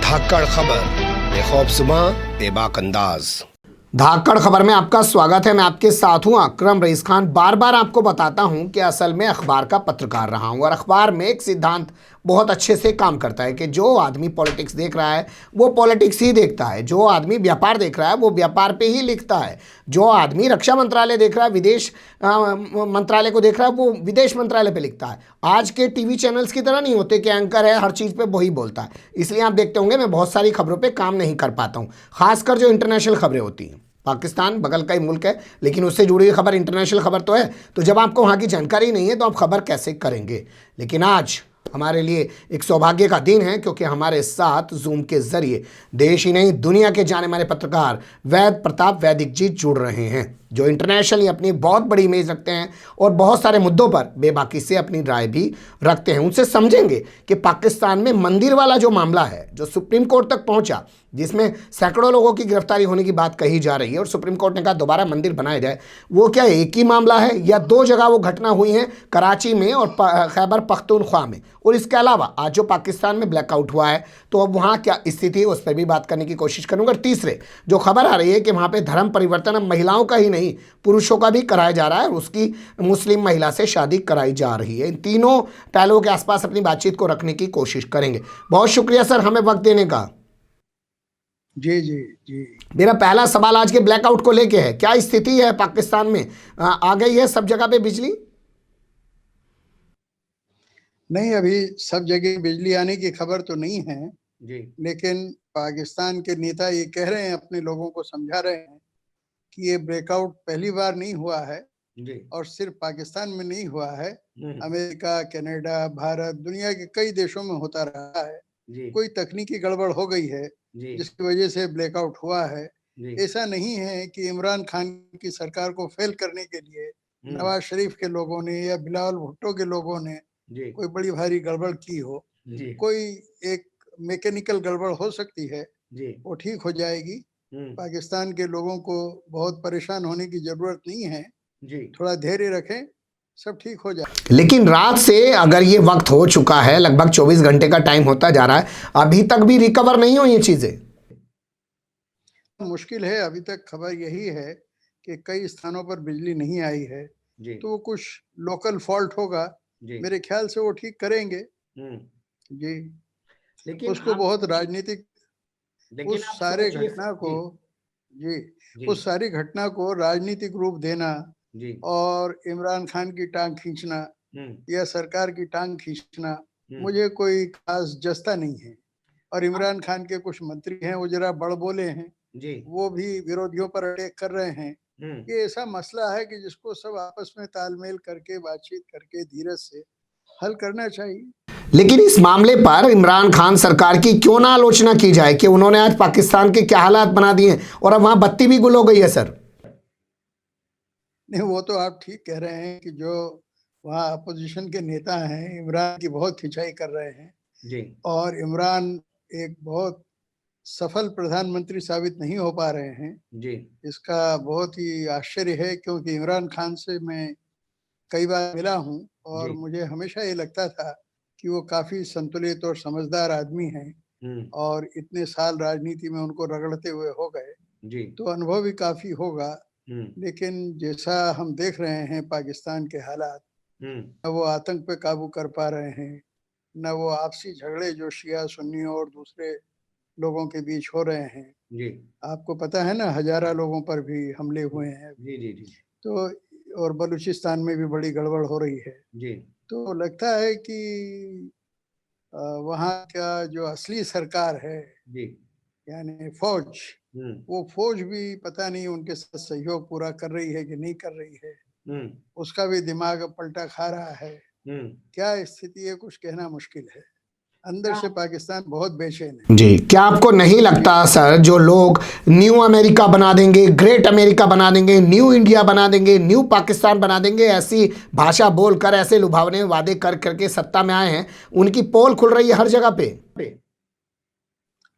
धाकड़ खबर, बेखौफज़ुबां, बेबाक अंदाज। धाकड़ खबर में आपका स्वागत है। मैं आपके साथ हूं अकरम रईस खान। बार बार आपको बताता हूं कि असल में अखबार का पत्रकार रहा हूं और अखबार में एक सिद्धांत बहुत अच्छे से काम करता है कि जो आदमी पॉलिटिक्स देख रहा है वो पॉलिटिक्स ही देखता है, जो आदमी व्यापार देख रहा है वो व्यापार पे ही लिखता है, जो आदमी रक्षा मंत्रालय देख रहा है, विदेश मंत्रालय को देख रहा है, वो विदेश मंत्रालय पे लिखता है। आज के टीवी चैनल्स की तरह नहीं होते कि एंकर है हर चीज़ पे वही बोलता है। इसलिए आप देखते होंगे मैं बहुत सारी खबरों पे काम नहीं कर पाता हूँ, खासकर जो इंटरनेशनल खबरें होती हैं। पाकिस्तान बगल का ही मुल्क है, लेकिन उससे जुड़ी हुई खबर इंटरनेशनल खबर तो है, तो जब आपको वहाँ की जानकारी नहीं है तो आप खबर कैसे करेंगे। लेकिन आज हमारे लिए एक सौभाग्य का दिन है क्योंकि हमारे साथ जूम के जरिए देश ही नहीं दुनिया के जाने माने पत्रकार वैद प्रताप वैदिक जी जुड़ रहे हैं, जो इंटरनेशनली अपनी बहुत बड़ी इमेज रखते हैं और बहुत सारे मुद्दों पर बेबाकी से अपनी राय भी रखते हैं। उनसे समझेंगे कि पाकिस्तान में मंदिर वाला जो मामला है, जो सुप्रीम कोर्ट तक पहुंचा, जिसमें सैकड़ों लोगों की गिरफ्तारी होने की बात कही जा रही है और सुप्रीम कोर्ट ने कहा दोबारा मंदिर बनाया जाए, वो क्या एक ही मामला है या दो जगह वो घटना हुई है, कराची में और खैबर पख्तूनख्वा में। और इसके अलावा आज जो पाकिस्तान में ब्लैकआउट हुआ है तो अब वहाँ क्या स्थिति है उस पर भी बात करने की कोशिश करूँगा। और तीसरे जो खबर आ रही है कि वहाँ पे धर्म परिवर्तन अब महिलाओं का ही नहीं पुरुषों का भी कराया जा रहा है और उसकी मुस्लिम महिला से शादी कराई जा रही है। इन तीनों पहलुओं के आसपास अपनी बातचीत को रखने की कोशिश करेंगे। बहुत शुक्रिया सर हमें वक्त देने का। जी जी जी। मेरा पहला सवाल आज के ब्लैकआउट को लेके है, क्या स्थिति है पाकिस्तान में? आ गई है सब जगह पे बिजली? नहीं, अभी सब जगह बिजली आने की खबर तो नहीं है जी। लेकिन पाकिस्तान के नेता ये कह रहे हैं, अपने लोगों को समझा रहे हैं कि ये ब्रेकआउट पहली बार नहीं हुआ है जी। और सिर्फ पाकिस्तान में नहीं हुआ है, अमेरिका, कनाडा, भारत, दुनिया के कई देशों में होता रहा है। जी। कोई तकनीकी गड़बड़ हो गई है जिसकी वजह से ब्लैकआउट हुआ है। ऐसा नहीं है कि इमरान खान की सरकार को फेल करने के लिए नवाज शरीफ के लोगों ने या बिलावल भुट्टो के लोगों ने कोई बड़ी भारी गड़बड़ की हो। कोई एक मैकेनिकल गड़बड़ हो सकती है, वो ठीक हो जाएगी। पाकिस्तान के लोगों को बहुत परेशान होने की जरूरत नहीं है, थोड़ा धैर्य रखें, सब ठीक हो जाए। लेकिन रात से अगर ये वक्त हो चुका है, लगभग 24 घंटे का टाइम होता जा रहा है, अभी तक भी रिकवर नहीं हुई ये चीजें। मुश्किल है। अभी तक खबर यही है कि कई स्थानों पर बिजली नहीं आई है, तो वो कुछ लोकल फॉल्ट होगा, मेरे ख्याल से वो ठीक करेंगे जी। लेकिन उसको बहुत राजनीतिक उस सारे घटना को उस सारी घटना को राजनीतिक रूप देना और इमरान खान की टांग खींचना या सरकार की टांग खींचना मुझे कोई खास जस्ता नहीं है। और इमरान खान के कुछ मंत्री हैं वो जरा बड़ बोले हैं, वो भी विरोधियों पर अटैक कर रहे हैं। ये ऐसा मसला है कि जिसको सब आपस में तालमेल करके बातचीत करके धीरज से हल करना चाहिए। लेकिन इस मामले पर इमरान खान सरकार की क्यों ना आलोचना की जाए कि उन्होंने आज पाकिस्तान के क्या हालात बना दिए और अब वहां बत्ती भी गुल हो गई है सर। नहीं, वो तो आप ठीक कह रहे हैं कि जो वहाँ अपोजिशन के नेता हैं इमरान की बहुत खिंचाई कर रहे हैं और इमरान एक बहुत सफल प्रधानमंत्री साबित नहीं हो पा रहे हैं। इसका बहुत ही आश्चर्य है क्योंकि इमरान खान से मैं कई बार मिला हूँ और मुझे हमेशा ये लगता था कि वो काफी संतुलित और समझदार आदमी हैं और इतने साल राजनीति में उनको रगड़ते हुए हो गए, तो अनुभव भी काफी होगा। लेकिन जैसा हम देख रहे हैं पाकिस्तान के हालात, न वो आतंक पे काबू कर पा रहे हैं, न वो आपसी झगड़े जो शिया सुन्नियों और दूसरे लोगों के बीच हो रहे हैं। आपको पता है ना, हजारा लोगों पर भी हमले हुए हैं। तो और बलूचिस्तान में भी बड़ी गड़बड़ हो रही है। तो लगता है कि वहाँ का जो असली सरकार है यानी फौज, वो फौज भी पता नहीं उनके साथ सहयोग पूरा कर रही है कि नहीं कर रही है। उसका भी दिमाग पलटा खा रहा है। क्या स्थिति है कुछ कहना मुश्किल है। अंदर से पाकिस्तान बहुत बेचैन है जी। क्या आपको नहीं लगता सर जो लोग न्यू अमेरिका बना देंगे, ग्रेट अमेरिका बना देंगे, न्यू इंडिया बना देंगे, न्यू पाकिस्तान बना देंगे, ऐसी भाषा बोलकर ऐसे लुभावने वादे कर करके सत्ता में आए हैं, उनकी पोल खुल रही है हर जगह पे?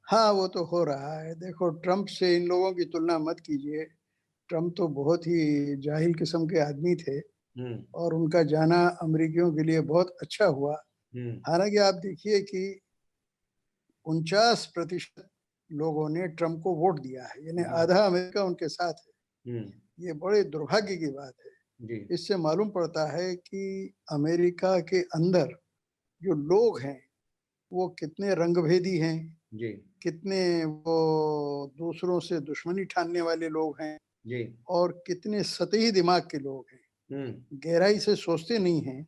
हाँ, वो तो हो रहा है। देखो, ट्रम्प से इन लोगों की तुलना मत कीजिए। ट्रम्प तो बहुत ही जाहिल किस्म के आदमी थे और उनका जाना अमेरिकियों के लिए बहुत अच्छा हुआ। हालांकि आप देखिए कि 49% लोगों ने ट्रम्प को वोट दिया है, यानी आधा अमेरिका उनके साथ है। ये बड़े दुर्भाग्य की बात है। इससे मालूम पड़ता है कि अमेरिका के अंदर जो लोग हैं वो कितने रंगभेदी हैं, कितने वो दूसरों से दुश्मनी ठानने वाले लोग हैं और कितने सतही दिमाग के लोग हैं, गहराई से सोचते नहीं हैं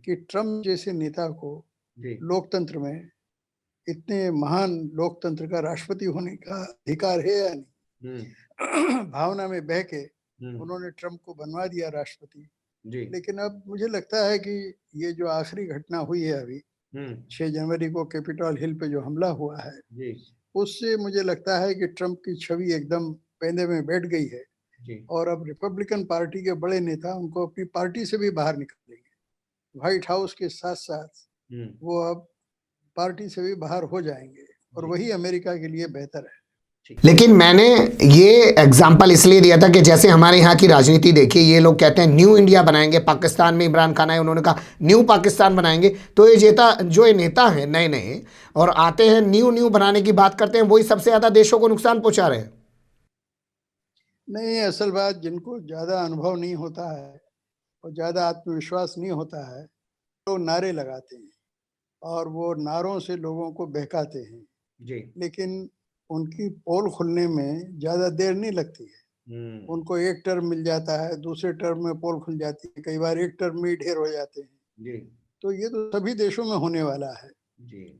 कि ट्रम्प जैसे नेता को लोकतंत्र में, इतने महान लोकतंत्र का राष्ट्रपति होने का अधिकार है या नहीं। भावना में बह के उन्होंने ट्रम्प को बनवा दिया राष्ट्रपति। लेकिन अब मुझे लगता है कि ये जो आखिरी घटना हुई है अभी 6 जनवरी को कैपिटल हिल पे जो हमला हुआ है, उससे मुझे लगता है कि ट्रम्प की छवि एकदम पेंदे में बैठ गई है और अब रिपब्लिकन पार्टी के बड़े नेता उनको अपनी पार्टी से भी बाहर निकालेंगे। व्हाइट हाउस के साथ साथ वो अब पार्टी से भी बाहर हो जाएंगे और वही अमेरिका के लिए बेहतर है। लेकिन मैंने ये एग्जाम्पल इसलिए दिया था कि जैसे हमारे यहाँ की राजनीति देखिए, ये लोग कहते हैं न्यू इंडिया बनाएंगे, पाकिस्तान में इमरान खान आए उन्होंने कहा न्यू पाकिस्तान बनाएंगे, तो ये नेता हैं नए नए और आते हैं न्यू बनाने की बात करते हैं, वही सबसे ज्यादा देशों को नुकसान पहुंचा रहे हैं। नहीं, असल बात जिनको ज्यादा अनुभव नहीं होता है और ज्यादा आत्मविश्वास नहीं होता है तो नारे लगाते हैं और वो नारों से लोगों को बहकाते हैं लेकिन उनकी पोल खुलने में ज्यादा देर नहीं लगती है। उनको एक टर्म मिल जाता है, दूसरे टर्म में पोल खुल जाती है, कई बार एक टर्म में ही ढेर हो जाते हैं। तो ये तो सभी देशों में होने वाला है।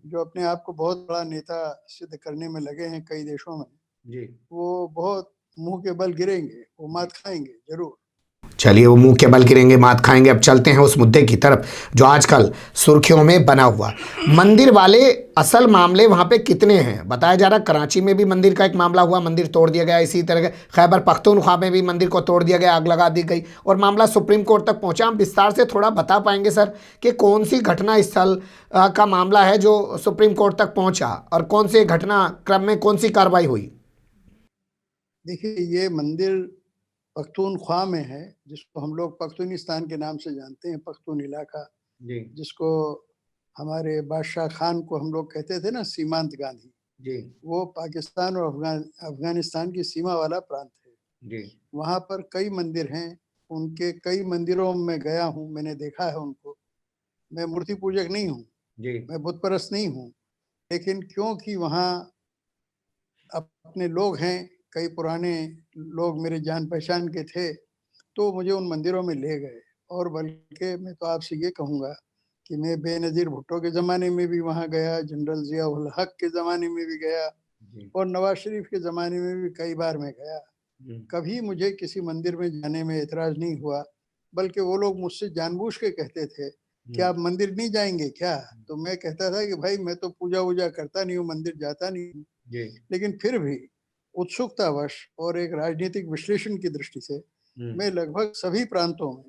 जो अपने आप को बहुत बड़ा नेता सिद्ध करने में लगे हैं कई देशों में, वो बहुत मुंह के बल गिरेंगे, वो मात खाएंगे जरूर। चलिए, वो मुंह के बल गिरेंगे, मात खाएंगे। अब चलते हैं उस मुद्दे की तरफ जो आजकल सुर्खियों में बना हुआ मंदिर वाले। असल मामले वहां पे कितने हैं बताया जा रहा है। कराची में भी मंदिर का एक मामला हुआ, मंदिर तोड़ दिया गया। इसी तरह खैबर पख्तूनख्वा में भी मंदिर को तोड़ दिया गया, आग लगा दी गई और मामला सुप्रीम कोर्ट तक पहुंचा। हम विस्तार से थोड़ा बता पाएंगे सर कि कौन सी घटना स्थल का मामला है जो सुप्रीम कोर्ट तक पहुंचा और कौन से घटना क्रम में कौन सी कार्रवाई हुई? देखिए, ये मंदिर पख्तूनख्वा में है, जिसको हम लोग पख्तूनिस्तान के नाम से जानते हैं, पख्तून इलाका, जिसको हमारे बादशाह खान को हम लोग कहते थे ना, सीमांत गांधी। वो पाकिस्तान और अफगानिस्तान की सीमा वाला प्रांत है। वहाँ पर कई मंदिर हैं, उनके कई मंदिरों में गया हूँ, मैंने देखा है उनको। मैं मूर्ति पूजक नहीं हूँ, मैं बुत परस्त नहीं हूँ, लेकिन क्योंकि वहाँ अपने लोग हैं, कई पुराने लोग मेरे जान पहचान के थे, तो मुझे उन मंदिरों में ले गए। और बल्कि मैं तो आपसे ये कहूँगा कि मैं बेनज़ीर भुट्टो के ज़माने में भी वहाँ गया, जनरल ज़िया उल हक के ज़माने में भी गया और नवाज शरीफ के ज़माने में भी कई बार मैं गया। कभी मुझे किसी मंदिर में जाने में एतराज़ नहीं हुआ, बल्कि वो लोग मुझसे जानबूझ के कहते थे कि आप मंदिर नहीं जाएंगे क्या? तो मैं कहता था कि भाई मैं तो पूजा वूजा करता नहीं हूँ, मंदिर जाता नहीं हूँ। लेकिन फिर भी उत्सुकतावश और एक राजनीतिक विश्लेषण की दृष्टि से मैं लगभग सभी प्रांतों में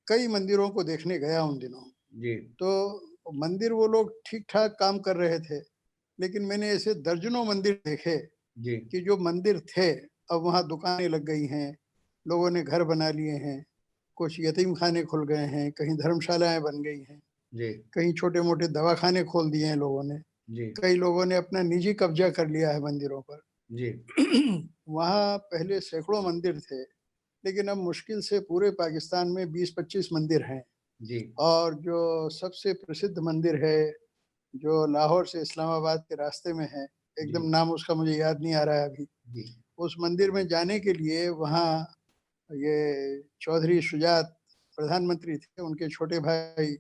कई मंदिरों को देखने गया उन दिनों। तो मंदिर वो लोग ठीक ठाक काम कर रहे थे, लेकिन मैंने ऐसे दर्जनों मंदिर देखे कि जो मंदिर थे अब वहाँ दुकानें लग गई हैं, लोगों ने घर बना लिए हैं, कुछ यतीम खाने खुल गए हैं, कहीं धर्मशालाएं बन गई हैं, कहीं छोटे मोटे दवाखाने खोल दिए हैं लोगों ने, कई लोगों ने अपना निजी कब्जा कर लिया है मंदिरों पर। वहाँ पहले सैकड़ों मंदिर थे, लेकिन अब मुश्किल से पूरे पाकिस्तान में 20-25 मंदिर हैं। और जो सबसे प्रसिद्ध मंदिर है जो लाहौर से इस्लामाबाद के रास्ते में है, एकदम नाम उसका मुझे याद नहीं आ रहा है अभी, उस मंदिर में जाने के लिए वहाँ ये चौधरी शुजात प्रधानमंत्री थे, उनके छोटे भाई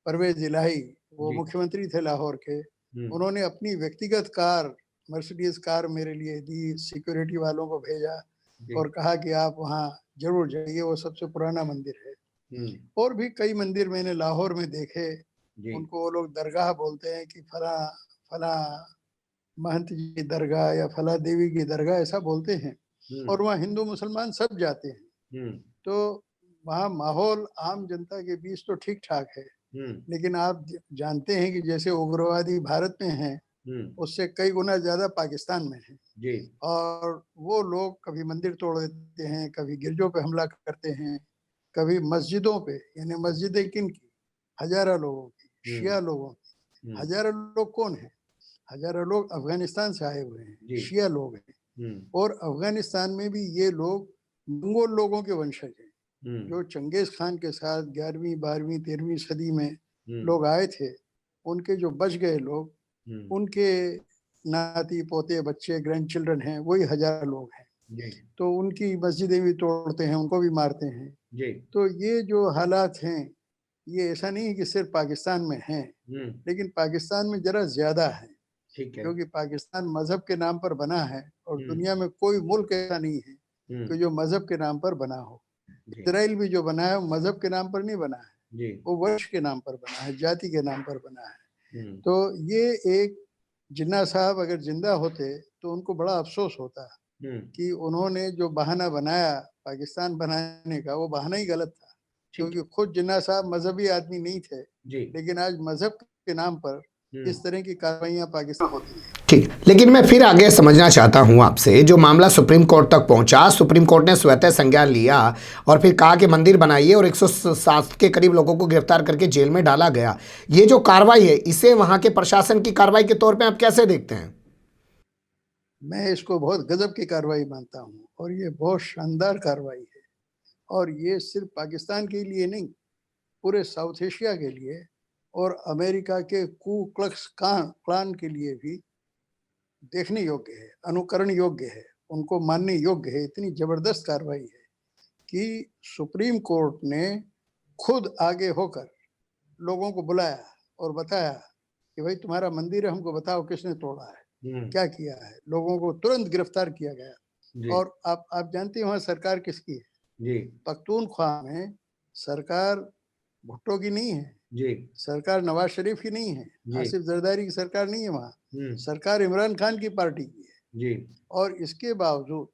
परवेज इलाही वो मुख्यमंत्री थे लाहौर के। उन्होंने अपनी व्यक्तिगत कार, मर्सिडीज कार मेरे लिए दी, सिक्योरिटी वालों को भेजा और कहा कि आप वहाँ जरूर जाइए, वो सबसे पुराना मंदिर है। और भी कई मंदिर मैंने लाहौर में देखे, उनको वो लोग दरगाह बोलते हैं कि फला महंत जी की दरगाह या फला देवी की दरगाह ऐसा बोलते हैं, और वहाँ हिंदू मुसलमान सब जाते हैं। तो वहाँ माहौल आम जनता के बीच तो ठीक ठाक है, लेकिन आप जानते हैं कि जैसे उग्रवादी भारत में हैं, उससे कई गुना ज्यादा पाकिस्तान में है। और वो लोग कभी मंदिर तोड़ देते हैं, कभी गिरजों पे हमला करते हैं, कभी मस्जिदों पे, यानी मस्जिदें किन की? हजारों लोगों की, शिया लोगों की। हजारों लोग कौन है? हजारों लोग अफगानिस्तान से आए हुए हैं, जी। शिया लोग हैं। और अफगानिस्तान में भी ये लोग मंगोल लोगों के वंशज हैं, जो चंगेज खान के साथ 11वीं 12वीं 13वीं सदी में लोग आए थे। उनके जो बच गए लोग, उनके नाती पोते बच्चे ग्रैंड चिल्ड्रन हैं, वही हजारों लोग हैं। जी। तो उनकी मस्जिदें भी तोड़ते हैं, उनको भी मारते हैं। जी। तो ये जो हालात हैं, ये ऐसा नहीं है कि सिर्फ पाकिस्तान में हैं, लेकिन पाकिस्तान में जरा ज्यादा है, ठीक है। क्योंकि पाकिस्तान मजहब के नाम पर बना है और दुनिया में कोई मुल्क ऐसा नहीं है कि जो मजहब के नाम पर बना हो। इसराइल भी जो बना है वो मजहब के नाम पर नहीं बना है, जी। वो वंश के नाम पर बना है, जाति के नाम पर बना है। तो ये एक जिन्ना साहब अगर जिंदा होते तो उनको बड़ा अफसोस होता कि उन्होंने जो बहाना बनाया पाकिस्तान बनाने का, वो बहाना ही गलत था, क्योंकि खुद जिन्ना साहब मजहबी आदमी नहीं थे। जी। लेकिन आज मजहब के नाम पर इस तरह की कार्रवाइयां पाकिस्तान होती हैं। ठीक, लेकिन मैं फिर आगे समझना चाहता हूं आपसे, जो मामला सुप्रीम कोर्ट तक पहुंचा, सुप्रीम कोर्ट ने स्वतः संज्ञान लिया और फिर कहा कि मंदिर बनाइए और 107 के करीब लोगों को गिरफ्तार करके जेल में डाला गया। ये जो कार्रवाई है, इसे वहां के प्रशासन की कार्रवाई के तौर पे आप कैसे देखते हैं? मैं इसको बहुत गजब की कार्रवाई मानता हूँ और ये बहुत शानदार कार्रवाई है। और ये सिर्फ पाकिस्तान के लिए नहीं, पूरे साउथ एशिया के लिए और अमेरिका के कू क्लक्स क्लान के लिए भी देखने योग्य है, अनुकरण योग्य है, उनको मानने योग्य है। इतनी जबरदस्त कार्रवाई है कि सुप्रीम कोर्ट ने खुद आगे होकर लोगों को बुलाया और बताया कि भाई तुम्हारा मंदिर है, हमको बताओ किसने तोड़ा है, क्या किया है। लोगों को तुरंत गिरफ्तार किया गया। और आप जानते हैं वहां सरकार किसकी है? जी। पख्तूनख्वा में सरकार भुट्टो की नहीं है, जी। सरकार नवाज शरीफ की नहीं है, आसिफ जरदारी की सरकार नहीं है, वहाँ सरकार इमरान खान की पार्टी की है। जी। और इसके बावजूद,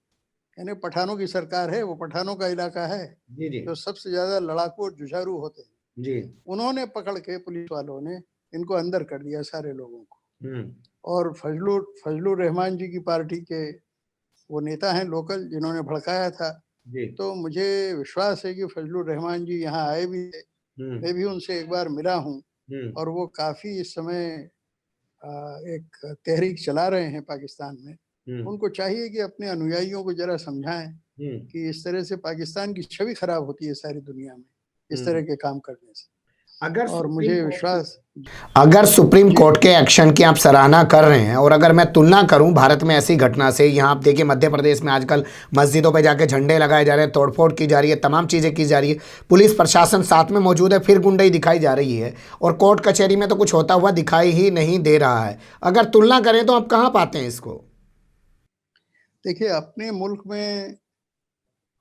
यानी पठानों की सरकार है, वो पठानों का इलाका है, तो सबसे ज्यादा लड़ाकू और जुझारू होते हैं। जी। उन्होंने पकड़ के, पुलिस वालों ने इनको अंदर कर दिया सारे लोगों को। और फजलुर रहमान जी की पार्टी के वो नेता हैं लोकल, जिन्होंने भड़काया था। तो मुझे विश्वास है कि फजलुर रहमान जी यहाँ आए भी थे, मैं भी उनसे एक बार मिला हूँ। और वो काफी इस समय एक तहरीक चला रहे हैं पाकिस्तान में। उनको चाहिए कि अपने अनुयायियों को जरा समझाएं कि इस तरह से पाकिस्तान की छवि खराब होती है सारी दुनिया में इस तरह के काम करने से। और मुझे विश्वास, अगर सुप्रीम कोर्ट के एक्शन की आप सराहना कर रहे हैं और अगर मैं तुलना करूं भारत में ऐसी घटना से, यहाँ आप देखिए मध्य प्रदेश में आजकल मस्जिदों पे जाके झंडे लगाए जा रहे हैं, तोड़फोड़ की जा रही है, तमाम चीज़ें की जा रही है, पुलिस प्रशासन साथ में मौजूद है, फिर गुंडाई दिखाई जा रही है और कोर्ट कचहरी में तो कुछ होता हुआ दिखाई ही नहीं दे रहा है। अगर तुलना करें तो आप कहाँ पाते हैं इसको? देखिए, अपने मुल्क में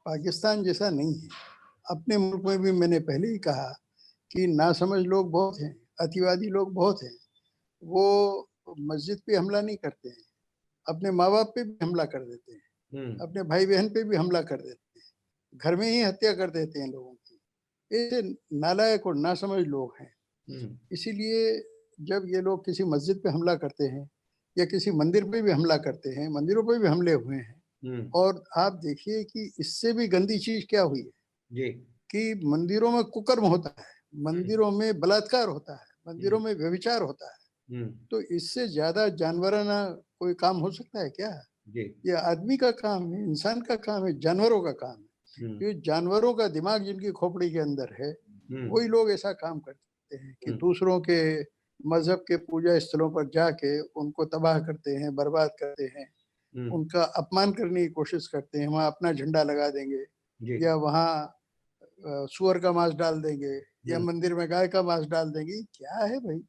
पाकिस्तान जैसा नहीं है। अपने मुल्क में भी मैंने पहले ही कहा कि नासमझ लोग बहुत हैं, अतिवादी लोग बहुत हैं। वो मस्जिद पे हमला नहीं करते हैं, अपने माँ बाप पे भी हमला कर देते हैं, अपने भाई बहन पे भी हमला कर देते हैं, घर में ही हत्या कर देते हैं लोगों की। ऐसे नालायक और नासमझ लोग हैं। इसीलिए जब ये लोग किसी मस्जिद पे हमला करते हैं या किसी मंदिर पे भी हमला करते हैं, मंदिरों पे भी हमले हुए हैं। और आप देखिए कि इससे भी गंदी चीज क्या हुई है कि मंदिरों में कुकर्म होता है, मंदिरों में बलात्कार होता है, मंदिरों में व्यभिचार होता है। तो इससे ज्यादा जानवराना कोई काम हो सकता है क्या? ये आदमी का काम है, इंसान का काम है, जानवरों का काम है। ये जानवरों का दिमाग जिनकी खोपड़ी के अंदर है, वही लोग ऐसा काम करते हैं कि दूसरों के मजहब के पूजा स्थलों पर जाके उनको तबाह करते हैं, बर्बाद करते हैं, उनका अपमान करने की कोशिश करते हैं। वहाँ अपना झंडा लगा देंगे या वहाँ सुअर का मांस डाल देंगे या मंदिर में गाय का मांस डाल देंगे। क्या है भाई?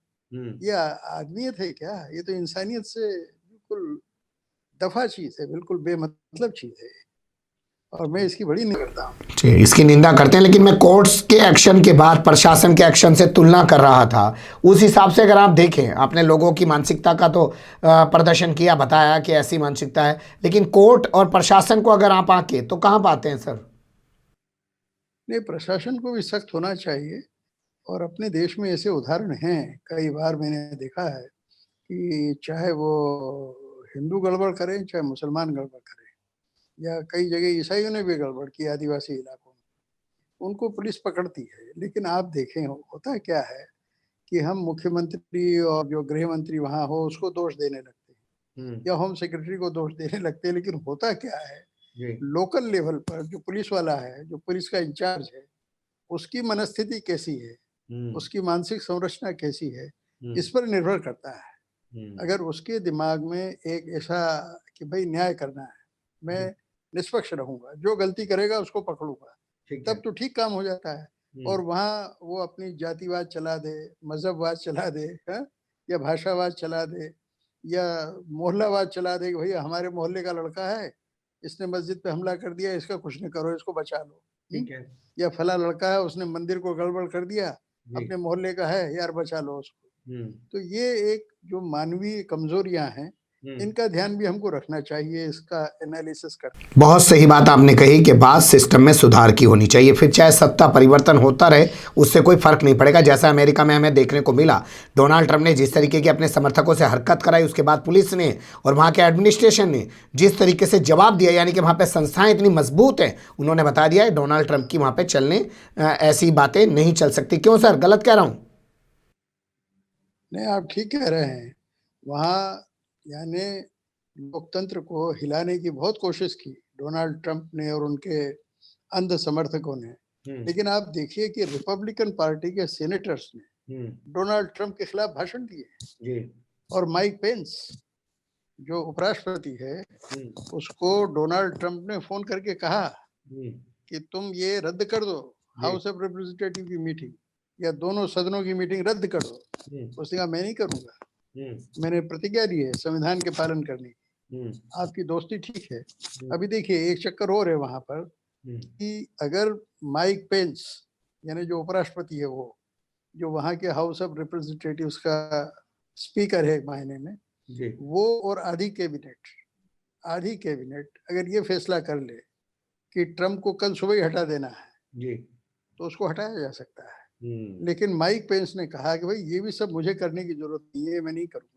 ये आदमियत है क्या? ये तो इंसानियत से बिल्कुल दफा चीज है, बिल्कुल बेमतलब चीज है। और मैं इसकी बड़ी निंदा करता हूँ। जी, इसकी निंदा करते हैं, लेकिन मैं कोर्ट्स के एक्शन के बाद प्रशासन के एक्शन से तुलना कर रहा था। उस हिसाब से अगर आप देखें, आपने लोगों की मानसिकता का तो प्रदर्शन किया, बताया कि ऐसी मानसिकता है, लेकिन कोर्ट और प्रशासन को अगर आप आके तो कहाँ पाते हैं सर? नहीं, प्रशासन को भी सख्त होना चाहिए। और अपने देश में ऐसे उदाहरण हैं, कई बार मैंने देखा है कि चाहे वो हिंदू गड़बड़ करें चाहे मुसलमान गड़बड़ करें, या कई जगह ईसाइयों ने भी गड़बड़ की आदिवासी इलाकों में, उनको पुलिस पकड़ती है। लेकिन आप देखें होता क्या है कि हम मुख्यमंत्री और जो गृह मंत्री वहां हो उसको दोष देने लगते हैं या होम सेक्रेटरी को दोष देने लगते हैं, लेकिन होता क्या है लोकल लेवल पर जो पुलिस वाला है, जो पुलिस का इंचार्ज है, उसकी मनस्थिति कैसी है, उसकी मानसिक संरचना कैसी है, इस पर निर्भर करता है। अगर उसके दिमाग में एक ऐसा कि भाई न्याय करना है, मैं निष्पक्ष रहूंगा, जो गलती करेगा उसको पकड़ूंगा, तब तो ठीक काम हो जाता है। और वहाँ वो अपनी जातिवाद चला दे, मजहबवाद चला दे, या भाषावाद चला दे, या मोहल्लावाद चला दे कि भैया हमारे मोहल्ले का लड़का है, इसने मस्जिद पे हमला कर दिया, इसका कुछ नहीं करो, इसको बचा लो, ठीक है। या फला लड़का है, उसने मंदिर को गड़बड़ कर दिया, अपने मोहल्ले का है यार, बचा लो उसको। तो ये एक जो मानवीय कमजोरियां हैं, इनका ध्यान भी हमको रखना चाहिए, इसका एनालिसिस कर। बहुत सही बात आपने कही कि बात सिस्टम में सुधार की होनी चाहिए, फिर चाहे सत्ता परिवर्तन होता रहे उससे कोई फर्क नहीं पड़ेगा। जैसा अमेरिका में हमें देखने को मिला, डोनाल्ड ट्रंप ने जिस तरीके की अपने समर्थकों से हरकत कराई, उसके बाद पुलिस ने और वहाँ के एडमिनिस्ट्रेशन ने जिस तरीके से जवाब दिया, यानी कि वहाँ पर संस्थाएं इतनी मजबूत हैं, उन्होंने बता दिया है डोनाल्ड ट्रंप की वहाँ पर चलने ऐसी बातें नहीं चल सकती। क्यों सर, गलत कह रहा हूँ? नहीं, आप ठीक कह रहे हैं। वहाँ यानी लोकतंत्र को हिलाने की बहुत कोशिश की डोनाल्ड ट्रंप ने और उनके अंध समर्थकों ने, लेकिन आप देखिए कि रिपब्लिकन पार्टी के सेनेटर्स ने डोनाल्ड ट्रंप के खिलाफ भाषण दिए, और माइक पेंस जो उपराष्ट्रपति है, उसको डोनाल्ड ट्रंप ने फोन करके कहा कि तुम ये रद्द कर दो, हाउस ऑफ रिप्रेजेंटेटिव की मीटिंग या दोनों सदनों की मीटिंग रद्द कर दो। उसने कहा मैं नहीं करूंगा, मैंने प्रतिज्ञा ली है संविधान के पालन करने की। आपकी दोस्ती ठीक है। अभी देखिए एक चक्कर और है वहां पर कि अगर माइक पेंस यानी जो उपराष्ट्रपति है, वो जो वहां के हाउस ऑफ रिप्रेजेंटेटिव्स का स्पीकर है मायने में, वो और आधी कैबिनेट अगर ये फैसला कर ले कि ट्रंप को कल सुबह ही हटा देना है, तो उसको हटाया जा सकता है। लेकिन माइक पेंस ने कहा कि भाई ये भी सब मुझे करने की जरूरत नहीं है, मैं नहीं करूंगा,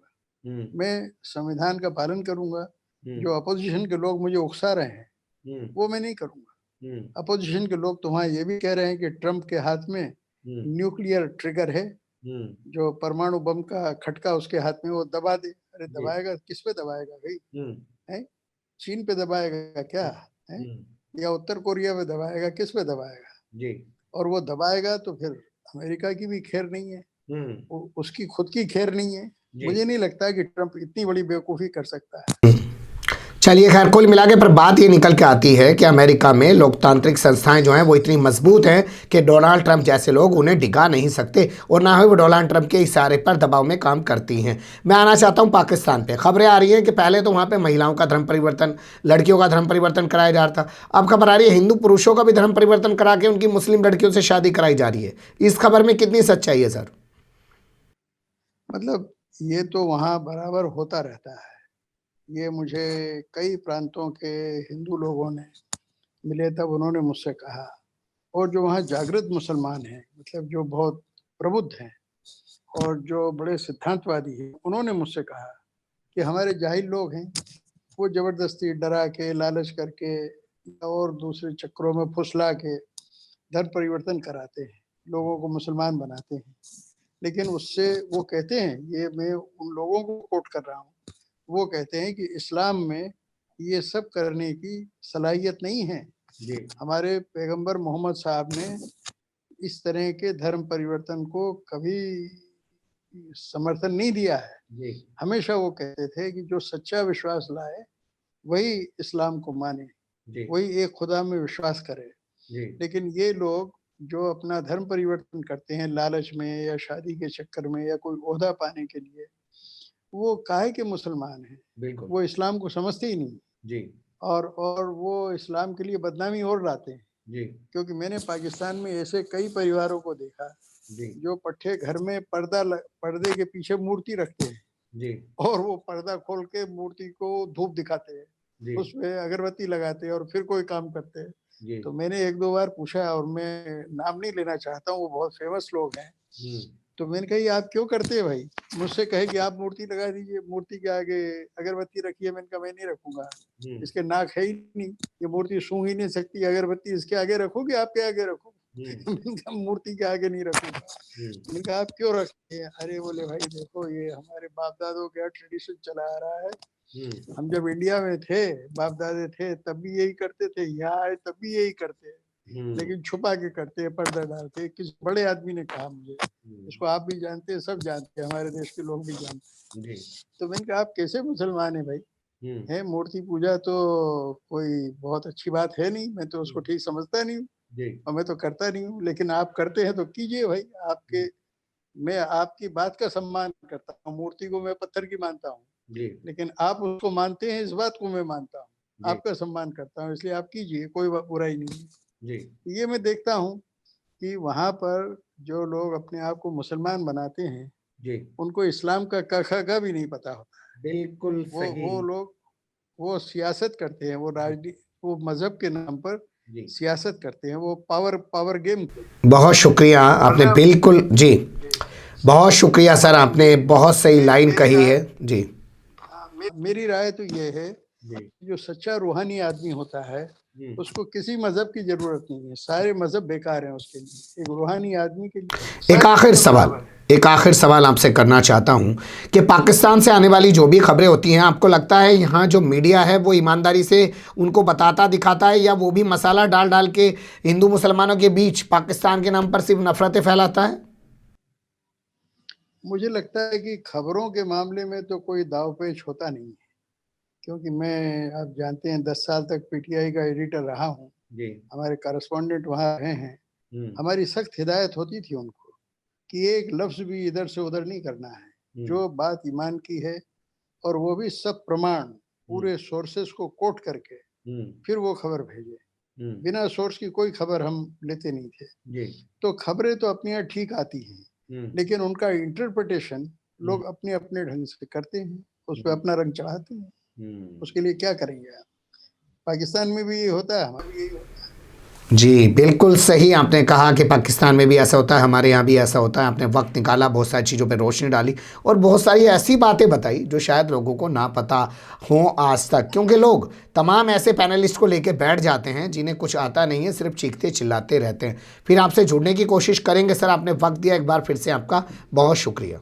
मैं संविधान का पालन करूंगा। जो अपोजिशन के लोग मुझे उकसा रहे हैं वो मैं नहीं करूंगा। अपोजिशन के लोग तो वहाँ ये भी कह रहे हैं कि ट्रंप के हाथ में न्यूक्लियर ट्रिगर है, जो परमाणु बम का खटका उसके हाथ में, वो दबा दे। अरे दबाएगा किस पे दबाएगा भाई? है चीन पे दबाएगा क्या है? या उत्तर कोरिया पे दबाएगा? किस पे दबाएगा? और वो दबाएगा तो फिर अमेरिका की भी खैर नहीं है, उसकी खुद की खैर नहीं है। मुझे नहीं लगता कि ट्रंप इतनी बड़ी बेवकूफ़ी कर सकता है। चलिए खैर, कुल मिला के पर बात ये निकल के आती है कि अमेरिका में लोकतांत्रिक संस्थाएं जो हैं वो इतनी मजबूत हैं कि डोनाल्ड ट्रंप जैसे लोग उन्हें डिगा नहीं सकते, और ना ही वो डोनाल्ड ट्रंप के इशारे पर दबाव में काम करती हैं। मैं आना चाहता हूं पाकिस्तान पे। खबरें आ रही हैं कि पहले तो वहाँ पे महिलाओं का धर्म परिवर्तन, लड़कियों का धर्म परिवर्तन कराया जा रहा था। अब खबर आ रही है हिंदू पुरुषों का भी धर्म परिवर्तन करा के उनकी मुस्लिम लड़कियों से शादी कराई जा रही है। इस खबर में कितनी सच्चाई है सर? मतलब ये तो वहाँ बराबर होता रहता है। ये मुझे कई प्रांतों के हिंदू लोगों ने मिले तब उन्होंने मुझसे कहा, और जो वहाँ जागृत मुसलमान हैं, मतलब जो बहुत प्रबुद्ध हैं और जो बड़े सिद्धांतवादी हैं, उन्होंने मुझसे कहा कि हमारे जाहिल लोग हैं, वो जबरदस्ती डरा के, लालच करके और दूसरे चक्रों में फुसला के धर्म परिवर्तन कराते हैं, लोगों को मुसलमान बनाते हैं। लेकिन उससे वो कहते हैं, ये मैं उन लोगों को कोट कर रहा हूँ, वो कहते हैं कि इस्लाम में ये सब करने की सलाहियत नहीं है। हमारे पैगंबर मोहम्मद साहब ने इस तरह के धर्म परिवर्तन को कभी समर्थन नहीं दिया है। हमेशा वो कहते थे कि जो सच्चा विश्वास लाए वही इस्लाम को माने, वही एक खुदा में विश्वास करे। लेकिन ये लोग जो अपना धर्म परिवर्तन करते हैं लालच में या शादी के चक्कर में या कोई ओहदा पाने के लिए, वो काहे के मुसलमान हैं, वो इस्लाम को समझते ही नहीं। और वो इस्लाम के लिए बदनामी और लाते हैं। क्योंकि मैंने पाकिस्तान में ऐसे कई परिवारों को देखा जो पट्टे घर में पर्दे के पीछे मूर्ति रखते हैं, और वो पर्दा खोल के मूर्ति को धूप दिखाते हैं, उसमें अगरबत्ती लगाते हैं और फिर कोई काम करते हैं। तो मैंने एक दो बार पूछा, और मैं नाम नहीं लेना चाहता हूँ, वो बहुत फेमस लोग हैं, तो मैंने कहा आप क्यों करते हैं भाई? मुझसे कहे कि आप मूर्ति लगा दीजिए, मूर्ति के आगे अगरबत्ती रखिए। मैंने कहा मैं नहीं रखूंगा, इसके नाक है ही नहीं, ये मूर्ति सूंघ ही नहीं सकती, अगरबत्ती इसके आगे रखोगे, आपके आगे रखो। मैंने कहा मूर्ति के आगे नहीं रखूंगा। मैंने कहा आप क्यों रखते हैं? अरे बोले भाई देखो ये हमारे बाप दादों का ट्रेडिशन चला आ रहा है, हम जब इंडिया में थे बाप दादे थे तब भी यही करते थे, यहाँ आए तब भी यही करते हैं, लेकिन छुपा के करते हैं, पर्दा डालते हैं। किसी बड़े आदमी ने कहा मुझे, इसको आप भी जानते हैं, सब जानते हैं, हमारे देश के लोग भी जानते हैं। तो मैंने कहा आप कैसे मुसलमान है भाई? है मूर्ति पूजा तो कोई बहुत अच्छी बात है नहीं, मैं तो उसको ठीक समझता नहीं हूँ और मैं तो करता नहीं हूँ, लेकिन आप करते हैं तो कीजिए भाई। आपके मैं आपकी बात का सम्मान करता हूँ, मूर्ति को मैं पत्थर की मानता हूँ, लेकिन आप उसको मानते हैं इस बात को मैं मानता हूँ, आपका सम्मान करता हूँ, इसलिए आप कीजिए, कोई बुराई नहीं है। ये मैं देखता हूँ कि वहाँ पर जो लोग अपने आप को मुसलमान बनाते हैं उनको इस्लाम का क भी नहीं पता होता। बिल्कुल सही। वो लोग वो सियासत करते हैं, वो राजनीति, वो मजहब के नाम पर सियासत करते हैं, वो पावर गेम। बहुत शुक्रिया, आपने बिल्कुल जी, बहुत शुक्रिया सर, आपने बहुत सही लाइन कही है जी। मेरी राय तो ये है, जो सच्चा रूहानी आदमी होता है उसको किसी मजहब की जरूरत नहीं है, सारे मजहब बेकार हैं उसके लिए। एक रूहानी आदमी के लिए एक आखिर सवाल आपसे करना चाहता हूं कि पाकिस्तान से आने वाली जो भी खबरें होती हैं, आपको लगता है यहाँ जो मीडिया है वो ईमानदारी से उनको बताता दिखाता है, या वो भी मसाला डाल डाल के हिंदू मुसलमानों के बीच पाकिस्तान के नाम पर सिर्फ नफरतें फैलाता है? मुझे लगता है कि खबरों के मामले में तो कोई दावपेच होता नहीं है, क्योंकि मैं, आप जानते हैं, 10 साल तक पीटीआई का एडिटर रहा हूँ, हमारे करस्पॉन्डेंट वहाँ रहे हैं। हमारी सख्त हिदायत होती थी उनको कि एक लफ्ज भी इधर से उधर नहीं करना है, जो बात ईमान की है, और वो भी सब प्रमाण पूरे सोर्सेस को कोट करके फिर वो खबर भेजे। बिना सोर्स की कोई खबर हम लेते नहीं थे। तो खबरें तो अपने यहाँ ठीक आती हैं, लेकिन उनका इंटरप्रिटेशन लोग अपने अपने ढंग से करते हैं, उस पर अपना रंग चढ़ाते हैं। उसके लिए क्या करेंगे आप? पाकिस्तान में भी ये होता है, हमारे यही होता है। जी बिल्कुल सही आपने कहा कि पाकिस्तान में भी ऐसा होता है, हमारे यहाँ भी ऐसा होता है। आपने वक्त निकाला, बहुत सारी चीज़ों पे रोशनी डाली और बहुत सारी ऐसी बातें बताई जो शायद लोगों को ना पता हो आज तक, क्योंकि लोग तमाम ऐसे पैनलिस्ट को लेके बैठ जाते हैं जिन्हें कुछ आता नहीं है, सिर्फ चीखते चिल्लाते रहते हैं। फिर आपसे जुड़ने की कोशिश करेंगे सर, आपने वक्त दिया, एक बार फिर से आपका बहुत शुक्रिया।